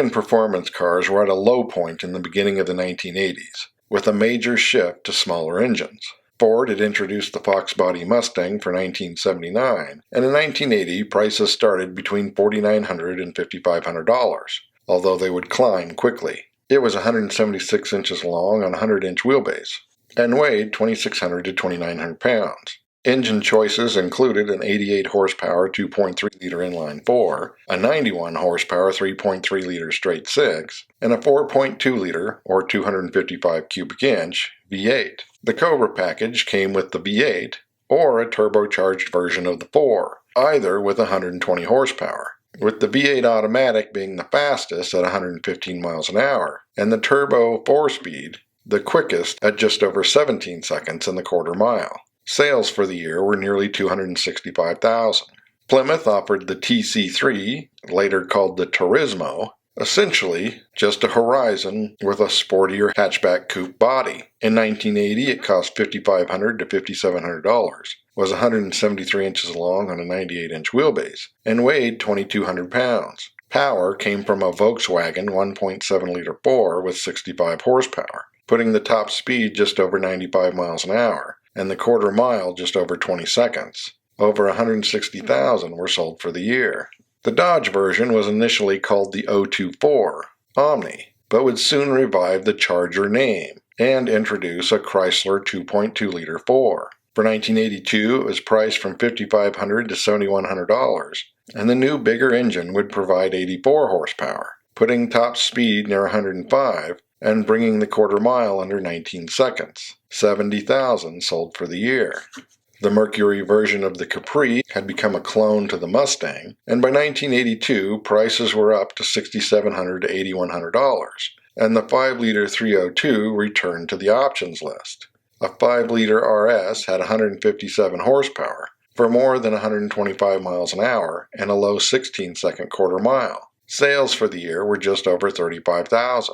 American performance cars were at a low point in the beginning of the 1980s, with a major shift to smaller engines. Ford had introduced the Fox body Mustang for 1979, and in 1980 prices started between $4,900 and $5,500, although they would climb quickly. It was 176 inches long on a 100-inch wheelbase, and weighed 2,600 to 2,900 pounds. Engine choices included an 88 horsepower 2.3-liter inline-4, a 91 horsepower 3.3-liter straight-six, and a 4.2-liter or 255 cubic inch V8. The Cobra package came with the V8 or a turbocharged version of the 4, either with 120 horsepower, with the V8 automatic being the fastest at 115 miles an hour, and the turbo 4-speed the quickest at just over 17 seconds in the quarter mile. Sales for the year were nearly $265,000. Plymouth offered the TC3, later called the Turismo, essentially just a Horizon with a sportier hatchback coupe body. In 1980, it cost $5,500 to $5,700, was 173 inches long on a 98-inch wheelbase, and weighed 2,200 pounds. Power came from a Volkswagen 1.7-liter 4 with 65 horsepower, putting the top speed just over 95 miles an hour, and the quarter mile just over 20 seconds. Over 160,000 were sold for the year. The Dodge version was initially called the 024 Omni, but would soon revive the Charger name and introduce a Chrysler 2.2-liter 4. For 1982, it was priced from $5,500 to $7,100, and the new bigger engine would provide 84 horsepower, putting top speed near 105 and bringing the quarter mile under 19 seconds. 70,000 sold for the year. The Mercury version of the Capri had become a clone to the Mustang, and by 1982 prices were up to $6,700 to $8,100, and the 5-liter 302 returned to the options list. A 5-liter RS had 157 horsepower for more than 125 miles an hour and a low 16-second quarter mile. Sales for the year were just over $35,000.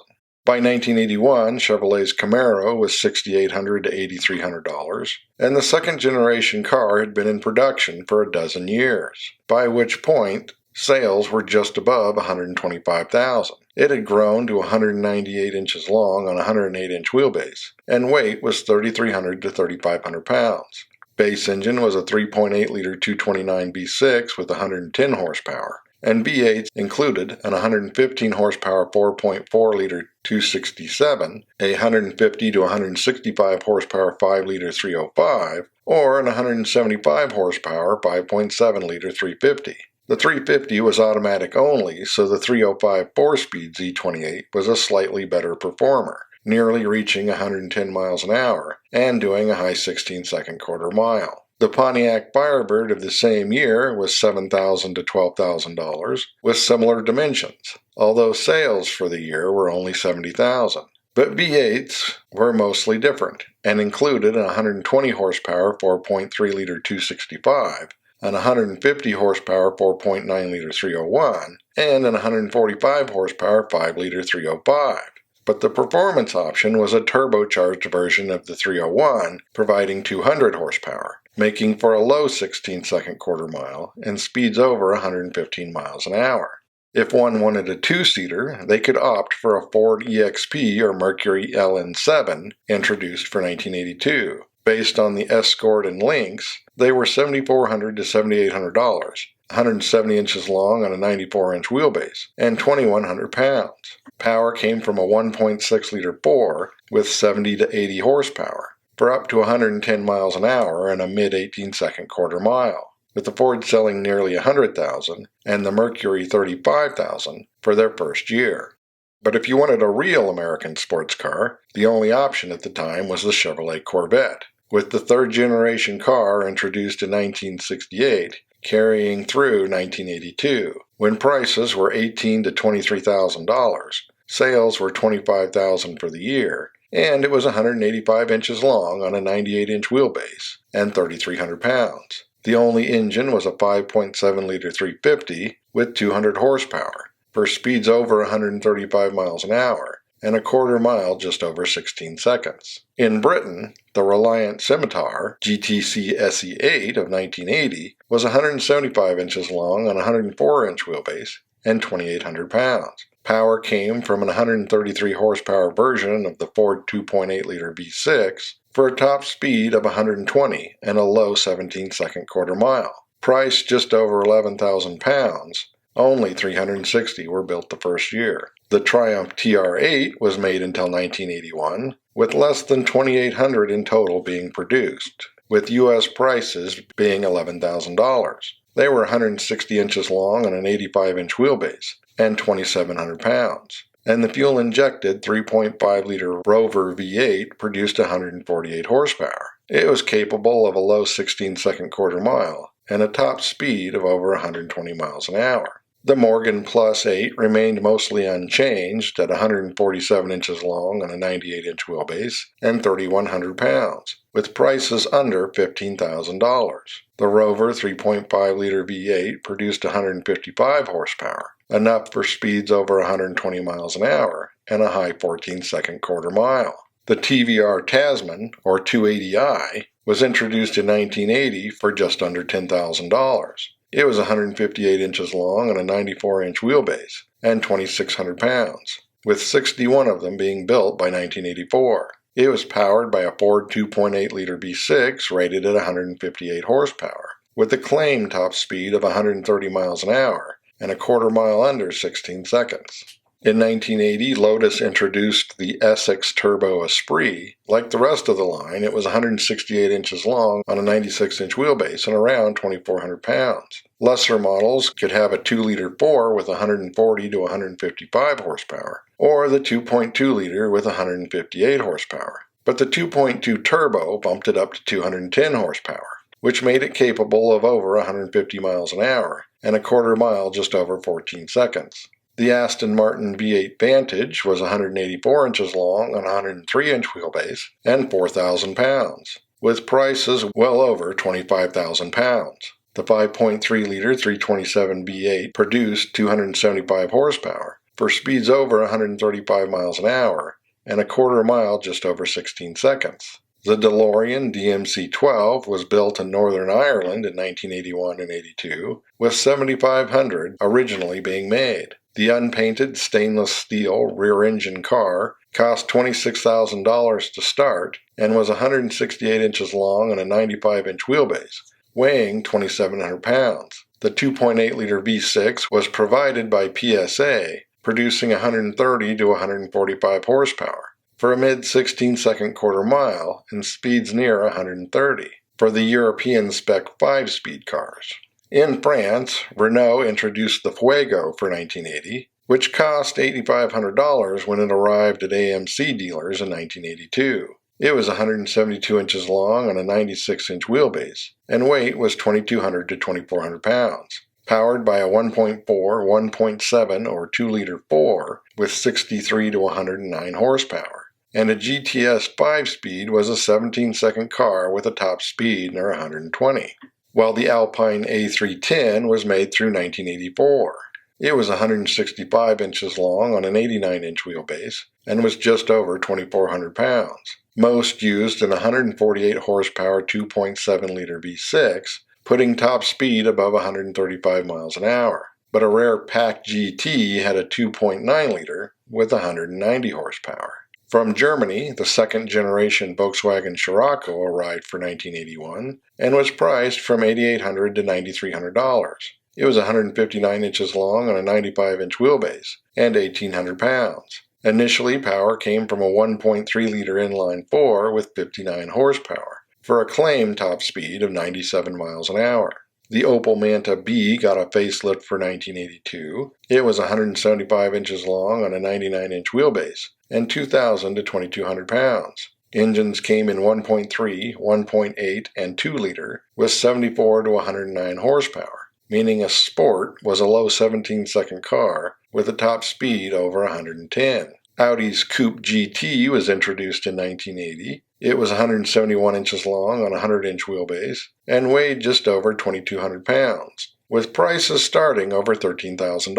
By 1981, Chevrolet's Camaro was $6,800 to $8,300, and the second-generation car had been in production for a dozen years, by which point sales were just above $125,000. It had grown to 198 inches long on a 108-inch wheelbase, and weight was 3,300 to 3,500 pounds. Base engine was a 3.8-liter 229 V6 with 110 horsepower, and V8s included an 115 horsepower 4.4-liter 267, a 150 to 165 horsepower 5-liter 305, or an 175 horsepower 5.7-liter 350. The 350 was automatic only, so the 305 4-speed Z28 was a slightly better performer, nearly reaching 110 miles an hour and doing a high 16-second quarter mile. The Pontiac Firebird of the same year was $7,000 to $12,000 with similar dimensions, although sales for the year were only $70,000. But V8s were mostly different and included an 120 horsepower 4.3-liter 265, an 150 horsepower 4.9-liter 301, and an 145 horsepower 5-liter 305. But the performance option was a turbocharged version of the 301, providing 200 horsepower, making for a low 16-second quarter mile and speeds over 115 miles an hour. If one wanted a two-seater, they could opt for a Ford EXP or Mercury LN7 introduced for 1982. Based on the Escort and Lynx, they were $7,400 to $7,800, 170 inches long on a 94-inch wheelbase, and 2,100 pounds. Power came from a 1.6-liter 4 with 70 to 80 horsepower for up to 110 miles an hour and a mid-18-second quarter mile, with the Ford selling nearly 100,000 and the Mercury 35,000 for their first year. But if you wanted a real American sports car, the only option at the time was the Chevrolet Corvette, with the third-generation car introduced in 1968 carrying through 1982, when prices were $18,000 to $23,000. Sales were $25,000 for the year, and it was 185 inches long on a 98-inch wheelbase and 3,300 pounds. The only engine was a 5.7-liter 350 with 200 horsepower, for speeds over 135 miles an hour, and a quarter mile just over 16 seconds. In Britain, the Reliant Scimitar GTC SE8 of 1980 was 175 inches long on a 104-inch wheelbase and 2,800 pounds. Power came from an 133 horsepower version of the Ford 2.8-liter V6 for a top speed of 120 and a low 17-second quarter mile. Priced just over 11,000 pounds, only 360 were built the first year. The Triumph TR8 was made until 1981, with less than 2,800 in total being produced, with U.S. prices being $11,000. They were 160 inches long on an 85-inch wheelbase and 2,700 pounds. And the fuel-injected 3.5-liter Rover V8 produced 148 horsepower. It was capable of a low 16-second quarter mile and a top speed of over 120 miles an hour. The Morgan Plus 8 remained mostly unchanged at 147 inches long on a 98-inch wheelbase and 3,100 pounds, with prices under $15,000. The Rover 3.5-liter V8 produced 155 horsepower, enough for speeds over 120 miles an hour and a high 14-second quarter mile. The TVR Tasman, or 280i, was introduced in 1980 for just under $10,000. It was 158 inches long on a 94-inch wheelbase and 2,600 pounds, with 61 of them being built by 1984. It was powered by a Ford 2.8-liter V6 rated at 158 horsepower, with a claimed top speed of 130 miles an hour and a quarter mile under 16 seconds. In 1980, Lotus introduced the Essex Turbo Esprit. Like the rest of the line, it was 168 inches long on a 96-inch wheelbase and around 2,400 pounds. Lesser models could have a 2-liter 4 with 140 to 155 horsepower, or the 2.2-liter with 158 horsepower. But the 2.2 Turbo bumped it up to 210 horsepower, which made it capable of over 150 miles an hour and a quarter mile just over 14 seconds. The Aston Martin V8 Vantage was 184 inches long on a 103-inch wheelbase and 4,000 pounds, with prices well over 25,000 pounds. The 5.3-liter 327 V8 produced 275 horsepower for speeds over 135 miles an hour and a quarter mile just over 16 seconds. The DeLorean DMC-12 was built in Northern Ireland in 1981 and 82, with 7,500 originally being made. The unpainted stainless steel rear-engine car cost $26,000 to start and was 168 inches long on a 95-inch wheelbase, weighing 2,700 pounds. The 2.8-liter V6 was provided by PSA, producing 130 to 145 horsepower for a mid-16-second quarter mile and speeds near 130 for the European spec 5-speed cars. In France, Renault introduced the Fuego for 1980, which cost $8,500 when it arrived at AMC dealers in 1982. It was 172 inches long on a 96-inch wheelbase, and weight was 2,200 to 2,400 pounds. Powered by a 1.4, 1.7, or 2-liter 4 with 63 to 109 horsepower. And a GTS 5-speed was a 17-second car with a top speed near 120. While the Alpine A310 was made through 1984. It was 165 inches long on an 89-inch wheelbase and was just over 2,400 pounds. Most used an 148 horsepower 2.7-liter V6, putting top speed above 135 miles an hour. But a rare Pack GT had a 2.9-liter with 190 horsepower. From Germany, the second-generation Volkswagen Scirocco arrived for 1981 and was priced from $8,800 to $9,300. It was 159 inches long on a 95-inch wheelbase and 1,800 pounds. Initially, power came from a 1.3-liter inline-4 with 59 horsepower for a claimed top speed of 97 miles an hour. The Opel Manta B got a facelift for 1982. It was 175 inches long on a 99-inch wheelbase and 2,000 to 2,200 pounds. Engines came in 1.3, 1.8, and 2-liter with 74 to 109 horsepower, meaning a Sport was a low 17-second car with a top speed over 110. Audi's Coupe GT was introduced in 1980. It was 171 inches long on a 100-inch wheelbase and weighed just over 2,200 pounds, with prices starting over $13,000.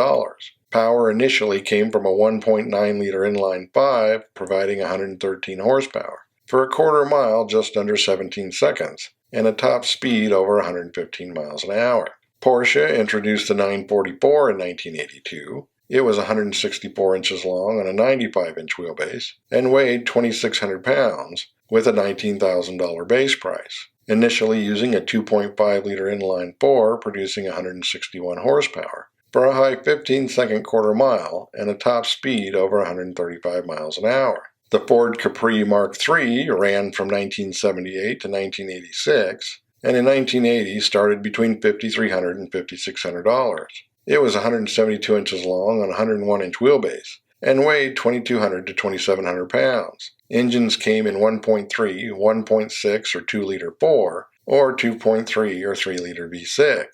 Power initially came from a 1.9-liter inline-5, providing 113 horsepower, for a quarter mile just under 17 seconds, and a top speed over 115 miles an hour. Porsche introduced the 944 in 1982. It was 164 inches long on a 95-inch wheelbase and weighed 2,600 pounds with a $19,000 base price, initially using a 2.5-liter inline-4 producing 161 horsepower for a high 15-second quarter mile and a top speed over 135 miles an hour. The Ford Capri Mark III ran from 1978 to 1986, and in 1980 started between $5,300 and $5,600. It was 172 inches long on a 101-inch wheelbase and weighed 2,200 to 2,700 pounds. Engines came in 1.3, 1.6 or 2-liter 4, or 2.3 or 3-liter V6.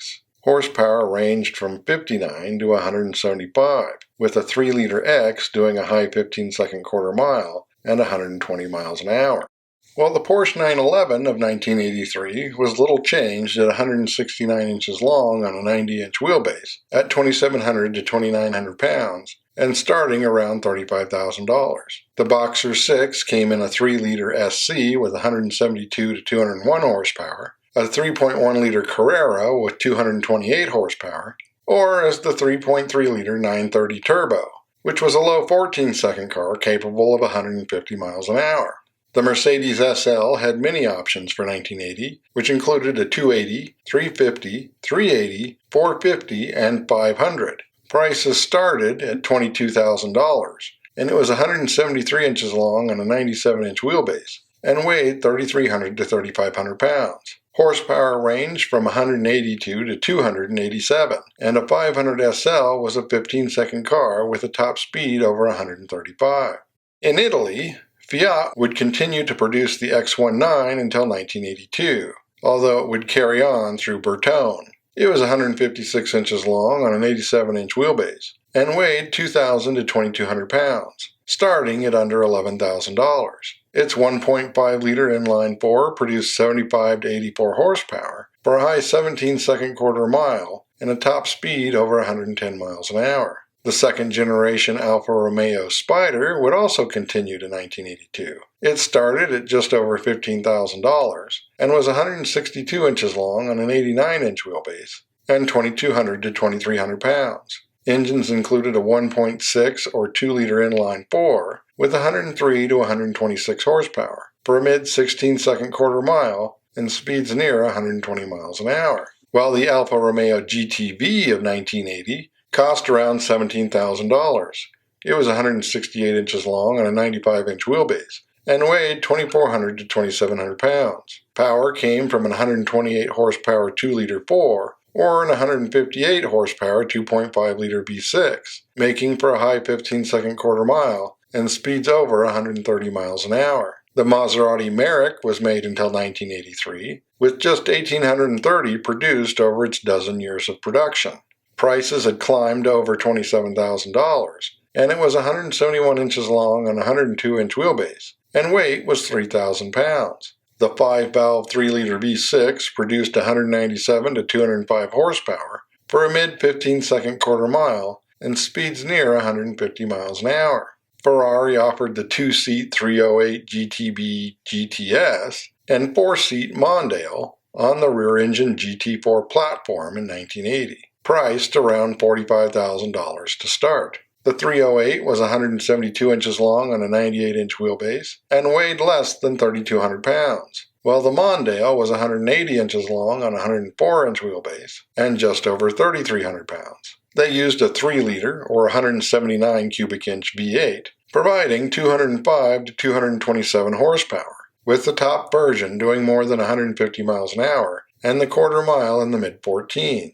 Horsepower ranged from 59 to 175, with a 3-liter X doing a high 15-second quarter mile and 120 miles an hour. While the Porsche 911 of 1983 was little changed at 169 inches long on a 90-inch wheelbase, at 2,700 to 2,900 pounds, and starting around $35,000. The Boxer 6 came in a 3-liter SC with 172 to 201 horsepower, a 3.1-liter Carrera with 228 horsepower, or as the 3.3-liter 930 Turbo, which was a low 14-second car capable of 150 miles an hour. The Mercedes SL had many options for 1980, which included a 280, 350, 380, 450, and 500. Prices started at $22,000, and it was 173 inches long on a 97-inch wheelbase and weighed 3,300 to 3,500 pounds. Horsepower ranged from 182 to 287, and a 500 SL was a 15-second car with a top speed over 135. In Italy, Fiat would continue to produce the X19 until 1982, although it would carry on through Bertone. It was 156 inches long on an 87-inch wheelbase and weighed 2,000 to 2,200 pounds, starting at under $11,000. Its 1.5-liter inline-4 produced 75 to 84 horsepower for a high 17-second quarter mile and a top speed over 110 miles an hour. The second-generation Alfa Romeo Spider would also continue to 1982. It started at just over $15,000 and was 162 inches long on an 89-inch wheelbase and 2,200 to 2,300 pounds. Engines included a 1.6 or 2-liter inline-4 with 103 to 126 horsepower for a mid-16-second quarter mile and speeds near 120 miles an hour, while the Alfa Romeo GTV of 1980 cost around $17,000. It was 168 inches long on a 95-inch wheelbase and weighed 2,400 to 2,700 pounds. Power came from an 128 horsepower 2-liter 4 or an 158 horsepower 2.5-liter V6, making for a high 15-second quarter mile and speeds over 130 miles an hour. The Maserati Merrick was made until 1983, with just 1,830 produced over its dozen years of production. Prices had climbed to over $27,000, and it was 171 inches long on a 102-inch wheelbase, and weight was 3,000 pounds. The 5-valve 3-liter V6 produced 197 to 205 horsepower for a mid-15-second quarter mile and speeds near 150 miles an hour. Ferrari offered the 2-seat 308 GTB GTS and 4-seat Mondale on the rear-engine GT4 platform in 1980, priced around $45,000 to start. The 308 was 172 inches long on a 98-inch wheelbase and weighed less than 3,200 pounds, while the Mondale was 180 inches long on a 104-inch wheelbase and just over 3,300 pounds. They used a 3-liter or 179 cubic inch V8, providing 205 to 227 horsepower, with the top version doing more than 150 miles an hour and the quarter mile in the mid-14s.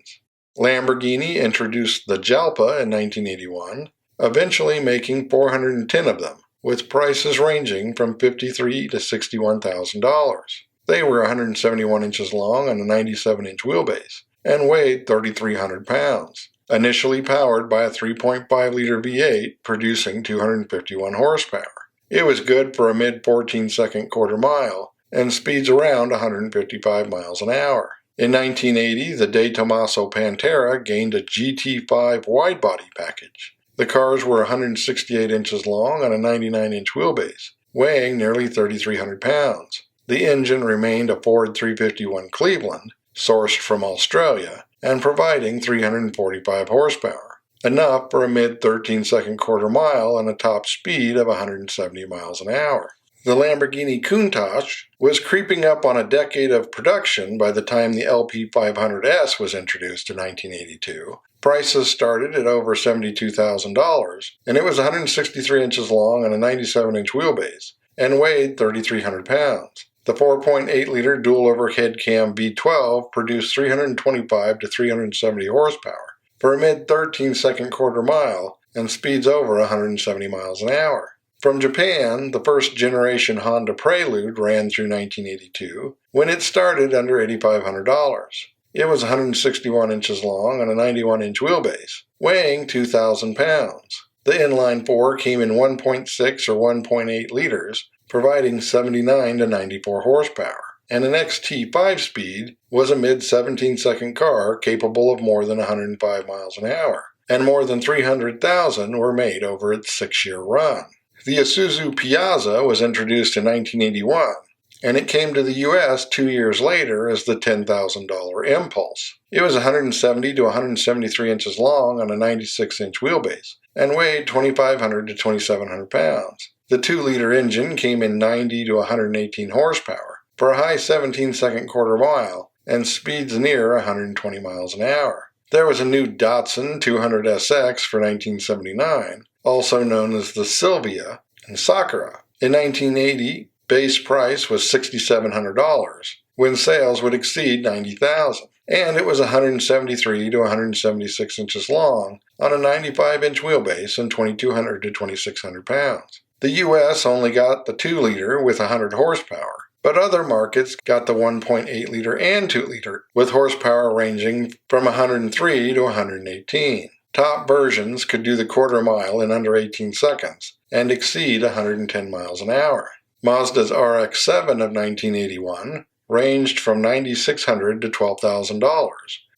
Lamborghini introduced the Jalpa in 1981, eventually making 410 of them, with prices ranging from $53,000 to $61,000. They were 171 inches long on a 97-inch wheelbase and weighed 3,300 pounds, initially powered by a 3.5-liter V8 producing 251 horsepower. It was good for a mid-14-second quarter mile and speeds around 155 miles an hour. In 1980, the De Tomaso Pantera gained a GT5 wide-body package. The cars were 168 inches long on a 99-inch wheelbase, weighing nearly 3,300 pounds. The engine remained a Ford 351 Cleveland, sourced from Australia, and providing 345 horsepower, enough for a mid-13-second quarter mile and a top speed of 170 miles an hour. The Lamborghini Countach was creeping up on a decade of production by the time the LP500S was introduced in 1982. Prices started at over $72,000, and it was 163 inches long on a 97-inch wheelbase and weighed 3,300 pounds. The 4.8-liter dual-overhead cam V12 produced 325 to 370 horsepower for a mid-13-second quarter mile and speeds over 170 miles an hour. From Japan, the first-generation Honda Prelude ran through 1982 when it started under $8,500. It was 161 inches long on a 91-inch wheelbase, weighing 2,000 pounds. The inline-four came in 1.6 or 1.8 liters, providing 79 to 94 horsepower, and an XT 5-speed was a mid-17-second car capable of more than 105 miles an hour, and more than 300,000 were made over its 6-year run. The Isuzu Piazza was introduced in 1981, and it came to the U.S. 2 years later as the $10,000 Impulse. It was 170 to 173 inches long on a 96-inch wheelbase and weighed 2,500 to 2,700 pounds. The 2-liter engine came in 90 to 118 horsepower for a high 17-second quarter mile and speeds near 120 miles an hour. There was a new Datsun 200SX for 1979, also known as the Silvia and Sakura. In 1980, base price was $6,700, when sales would exceed $90,000, and it was 173 to 176 inches long on a 95-inch wheelbase and 2,200 to 2,600 pounds. The U.S. only got the 2-liter with 100 horsepower, but other markets got the 1.8-liter and 2-liter with horsepower ranging from 103 to 118. Top versions could do the quarter mile in under 18 seconds and exceed 110 miles an hour. Mazda's RX-7 of 1981 ranged from $9,600 to $12,000,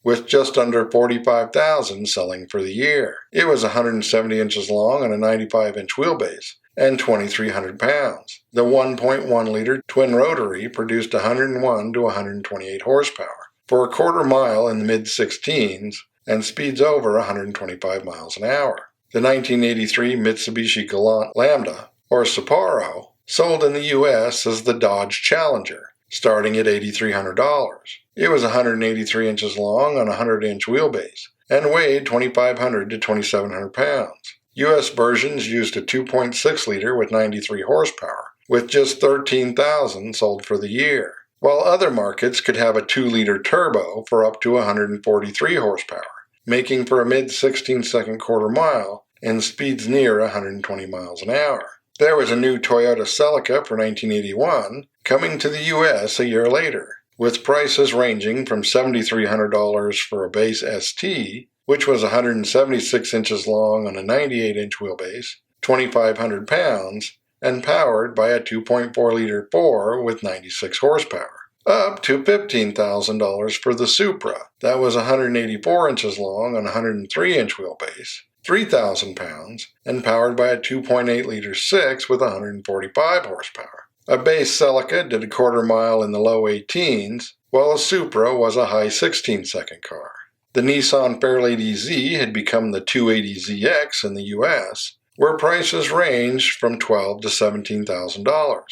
with just under $45,000 selling for the year. It was 170 inches long on a 95-inch wheelbase and 2,300 pounds. The 1.1-liter twin rotary produced 101 to 128 horsepower for a quarter mile in the mid-16s and speeds over 125 miles an hour. The 1983 Mitsubishi Galant Lambda, or Sapporo, sold in the U.S. as the Dodge Challenger, starting at $8,300. It was 183 inches long on a 100-inch wheelbase and weighed 2,500 to 2,700 pounds. U.S. versions used a 2.6-liter with 93 horsepower, with just 13,000 sold for the year, while other markets could have a 2-liter turbo for up to 143 horsepower, making for a mid-16-second quarter mile and speeds near 120 miles an hour. There was a new Toyota Celica for 1981 coming to the U.S. a year later, with prices ranging from $7,300 for a base ST, which was 176 inches long on a 98-inch wheelbase, 2,500 pounds, and powered by a 2.4-liter 4 with 96 horsepower, up to $15,000 for the Supra that was 184 inches long on a 103-inch wheelbase, 3,000 pounds, and powered by a 2.8-liter 6 with 145 horsepower. A base Celica did a quarter mile in the low 18s, while a Supra was a high 16-second car. The Nissan Fairlady Z had become the 280ZX in the U.S., where prices ranged from $12,000 to $17,000.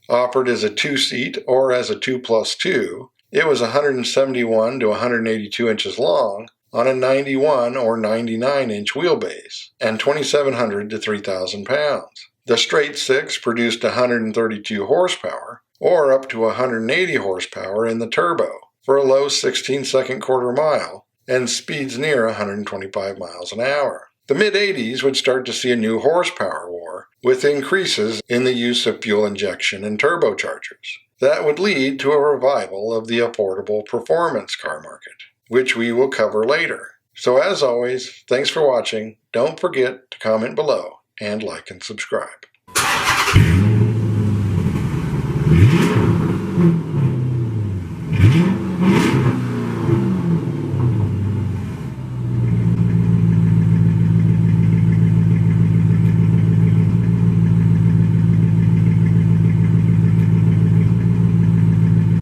Offered as a 2-seat or as a 2+2, it was 171 to 182 inches long on a 91 or 99-inch wheelbase and 2,700 to 3,000 pounds. The straight 6 produced 132 horsepower or up to 180 horsepower in the turbo for a low 16-second quarter mile and speeds near 125 miles an hour. The mid-80s would start to see a new horsepower war with increases in the use of fuel injection and turbochargers. That would lead to a revival of the affordable performance car market, which we will cover later. So as always, thanks for watching. Don't forget to comment below and like and subscribe.